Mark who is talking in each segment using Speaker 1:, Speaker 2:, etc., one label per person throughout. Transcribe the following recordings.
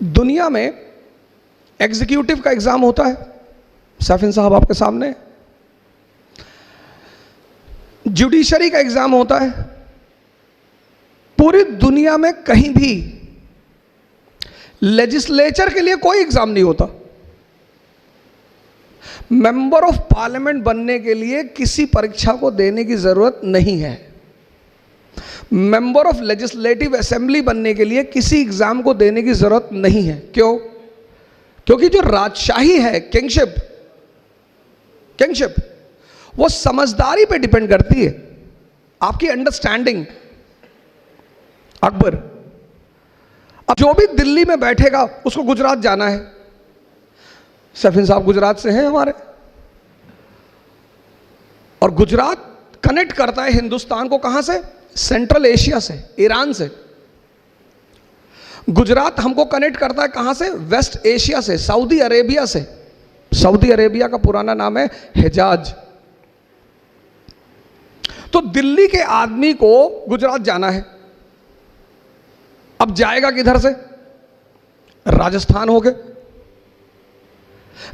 Speaker 1: दुनिया में एग्जीक्यूटिव का एग्जाम होता है, सैफिन साहब आपके सामने। जुडिशरी का एग्जाम होता है। पूरी दुनिया में कहीं भी लेजिस्लेचर के लिए कोई एग्जाम नहीं होता। मेंबर ऑफ पार्लियामेंट बनने के लिए किसी परीक्षा को देने की जरूरत नहीं है। मेंबर ऑफ लेजिस्लेटिव असेंबली बनने के लिए किसी एग्जाम को देने की जरूरत नहीं है। क्यों? क्योंकि जो राजशाही है, किंगशिप वो समझदारी पे डिपेंड करती है, आपकी अंडरस्टैंडिंग। अकबर, अब जो भी दिल्ली में बैठेगा उसको गुजरात जाना है। सैफिन साहब गुजरात से हैं हमारे, और गुजरात कनेक्ट करता है हिंदुस्तान को कहां से? सेंट्रल एशिया से, ईरान से। गुजरात हमको कनेक्ट करता है कहां से? वेस्ट एशिया से, सऊदी अरेबिया से। सऊदी अरेबिया का पुराना नाम है हिजाज। तो दिल्ली के आदमी को गुजरात जाना है, अब जाएगा किधर से? राजस्थान होके।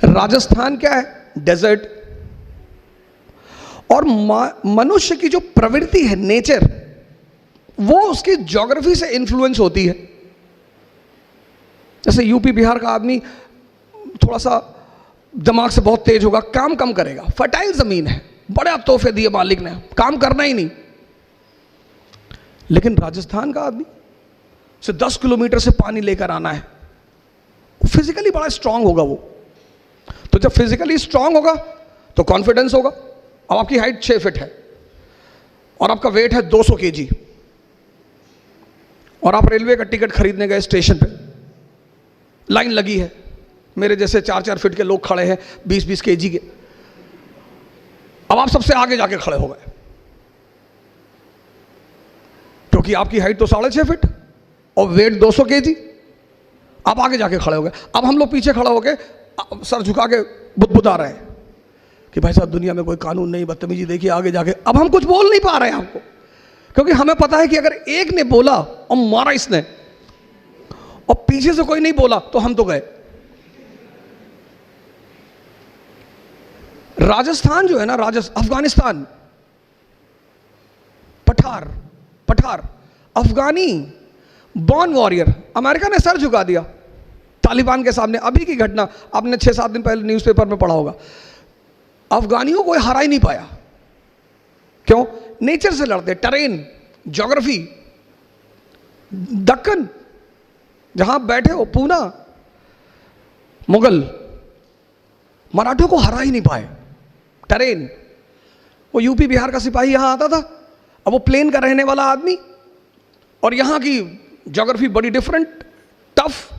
Speaker 1: राजस्थान क्या है? डेजर्ट। और मनुष्य की जो प्रवृत्ति है, नेचर, वो उसकी ज्योग्राफी से इन्फ्लुएंस होती है। जैसे यूपी बिहार का आदमी थोड़ा सा दिमाग से बहुत तेज होगा, काम कम करेगा, फर्टाइल जमीन है, बड़े तोहफे दिए मालिक ने, काम करना ही नहीं। लेकिन राजस्थान का आदमी से 10 किलोमीटर से पानी लेकर आना है, फिजिकली बड़ा स्ट्रांग होगा वो। तो जब फिजिकली स्ट्रांग होगा तो कॉन्फिडेंस होगा। अब आपकी हाइट 6 फीट है और आपका वेट है 200 केजी, और आप रेलवे का टिकट खरीदने गए, स्टेशन पे लाइन लगी है, मेरे जैसे 4-4 फीट के लोग खड़े हैं 20-20 केजी के। अब आप सबसे आगे जाके खड़े हो गए क्योंकि आपकी हाइट तो 6.5 फीट और वेट 200 केजी। आप आगे जाके खड़े हो गए। अब हम लोग पीछे खड़े हो गए, सर झुका के बुदबुदा रहे हैं कि भाई साहब दुनिया में कोई कानून नहीं, बदतमीजी देखिए आगे जाके। अब हम कुछ बोल नहीं पा रहे हैं आपको, क्योंकि हमें पता है कि अगर एक ने बोला और मारा इसने और पीछे से कोई नहीं बोला तो हम तो गए। राजस्थान जो है ना, अफगानिस्तान, पठार अफगानी बॉर्न वॉरियर, अमेरिका ने सर झुका दिया तालिबान के सामने। अभी की घटना आपने 6-7 दिन पहले न्यूज़पेपर में पढ़ा होगा। अफगानियों को हरा ही नहीं पाया। क्यों? नेचर से लड़ते, टेरेन, ज्योग्राफी। दक्कन जहां बैठे हो, पूना, मुगल, मराठों को हरा ही नहीं पाए, टेरेन। वो यूपी बिहार का सिपाही यहां आता था, अब वो प्लेन का रहने वाला आदमी, और यहां की ज्योग्राफी बड़ी डिफरेंट, टफ।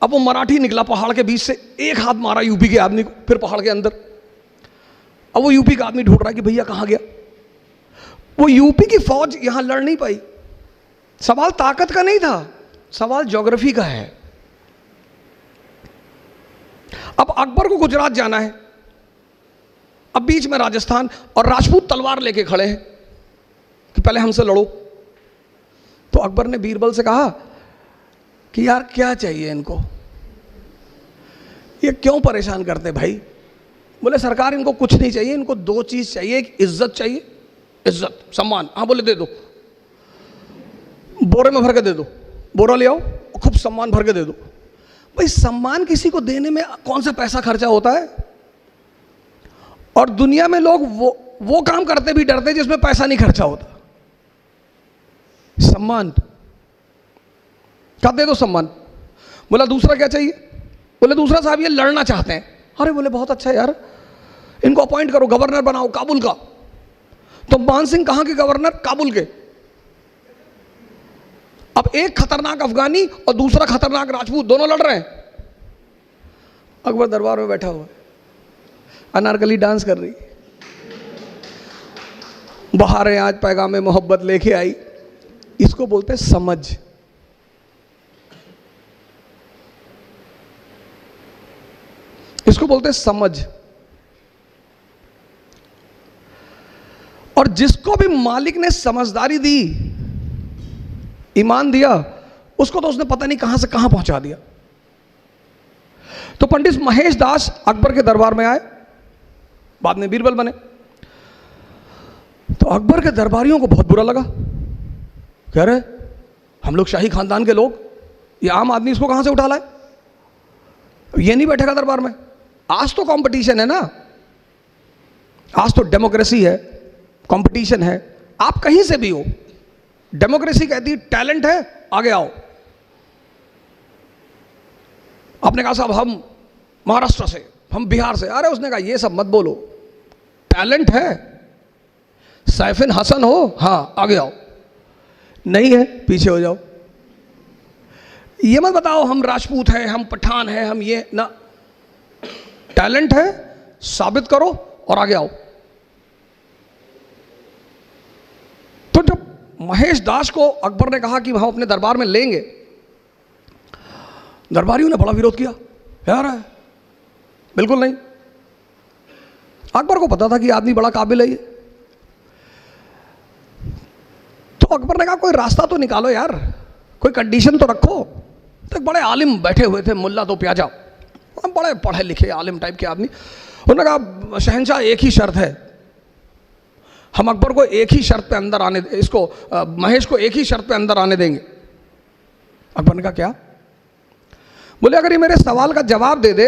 Speaker 1: अब वो मराठी निकला पहाड़ के बीच से, एक हाथ मारा यूपी के आदमी को, फिर पहाड़ के अंदर। अब वो यूपी का आदमी ढूंढ रहा है कि भैया कहां गया। वो यूपी की फौज यहां लड़ नहीं पाई। सवाल ताकत का नहीं था, सवाल ज्योग्राफी का है। अब अकबर को गुजरात जाना है, अब बीच में राजस्थान, और राजपूत तलवार लेके खड़े हैं कि पहले हमसे लड़ो। तो अकबर ने बीरबल से कहा कि यार क्या चाहिए इनको, ये क्यों परेशान करते भाई? बोले सरकार इनको कुछ नहीं चाहिए, इनको 2 चीज चाहिए। एक इज्जत चाहिए, इज्जत, सम्मान। हाँ बोले दे दो, बोरे में भर के दे दो, बोरा ले आओ, खूब सम्मान भर के दे दो। भाई सम्मान किसी को देने में कौन सा पैसा खर्चा होता है? और दुनिया में लोग वो काम करते भी डरते जिसमें पैसा नहीं खर्चा होता। सम्मान का दे दो, सम्मान। बोला दूसरा क्या चाहिए? बोले दूसरा साहब ये लड़ना चाहते हैं। अरे बोले बहुत अच्छा यार, इनको अपॉइंट करो, गवर्नर बनाओ काबुल का। तो मान सिंह कहां के गवर्नर? काबुल के। अब एक खतरनाक अफगानी और दूसरा खतरनाक राजपूत, दोनों लड़ रहे हैं। अकबर दरबार में बैठा हुआ है, अनारकली डांस कर रही, बहारें आज पैगामे मोहब्बत लेके आई। इसको बोलते हैं समझ। इसको बोलते हैं समझ। और जिसको भी मालिक ने समझदारी दी, ईमान दिया, उसको तो उसने पता नहीं कहां से कहां पहुंचा दिया। तो पंडित महेश दास अकबर के दरबार में आए, बाद में बीरबल बने। तो अकबर के दरबारियों को बहुत बुरा लगा, कह रहे हम लोग शाही खानदान के लोग, ये आम आदमी इसको कहां से उठा लाए, ये नहीं बैठेगा दरबार में। आज तो कंपटीशन है ना, आज तो डेमोक्रेसी है, कंपटीशन है, आप कहीं से भी हो, डेमोक्रेसी कहती है टैलेंट है आगे आओ। आपने कहा साहब हम महाराष्ट्र से, हम बिहार से, अरे उसने कहा ये सब मत बोलो, टैलेंट है, सैफिन हसन हो, हाँ आगे आओ, नहीं है पीछे हो जाओ। ये मत बताओ हम राजपूत हैं, हम पठान हैं, हम ये ना, टैलेंट है साबित करो और आगे आओ। तो जब महेश दास को अकबर ने कहा कि हम अपने दरबार में लेंगे, दरबारियों ने बड़ा विरोध किया, यार है बिल्कुल नहीं। अकबर को पता था कि आदमी बड़ा काबिल है ये। तो अकबर ने कहा कोई रास्ता तो निकालो यार, कोई कंडीशन तो रखो। तो बड़े आलिम बैठे हुए थे, मुल्ला तो प्याजा, बड़े पढ़े लिखे आलिम टाइप के आदमी। उन्होंने कहा शहंशाह एक ही शर्त है, हम अकबर को एक ही शर्त पे अंदर आने, इसको महेश को एक ही शर्त पे अंदर आने देंगे। अकबर ने कहा क्या? बोले अगर ये मेरे सवाल का जवाब दे दे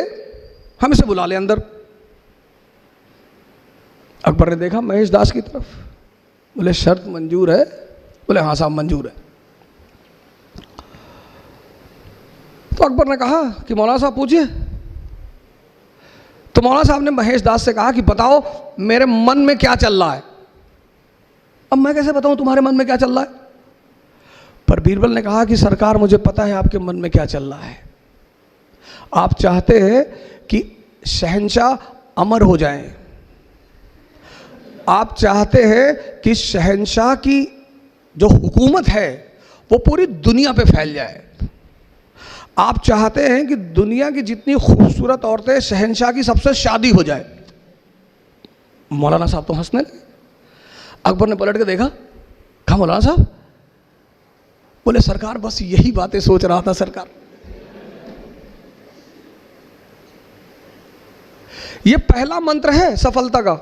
Speaker 1: हम इसे बुला ले अंदर। अकबर ने देखा महेश दास की तरफ, बोले शर्त मंजूर है? बोले हाँ साहब मंजूर है। तो अकबर ने कहा कि मौलाना साहब पूछिए। तो मौलाना साहब ने महेश दास से कहा कि बताओ मेरे मन में क्या चल रहा है। अब मैं कैसे बताऊं तुम्हारे मन में क्या चल रहा है? पर बीरबल ने कहा कि सरकार मुझे पता है आपके मन में क्या चल रहा है। आप चाहते हैं कि शहंशाह अमर हो जाएं, आप चाहते हैं कि शहंशाह की जो हुकूमत है वो पूरी दुनिया पे फैल जाए, आप चाहते हैं कि दुनिया की जितनी खूबसूरत औरतें शहंशाह की सबसे शादी हो जाए। मौलाना साहब तो हंसने लगे। अकबर ने पलट के देखा, कहा मौलाना साहब? बोले सरकार बस यही बातें सोच रहा था सरकार। ये पहला मंत्र है सफलता का।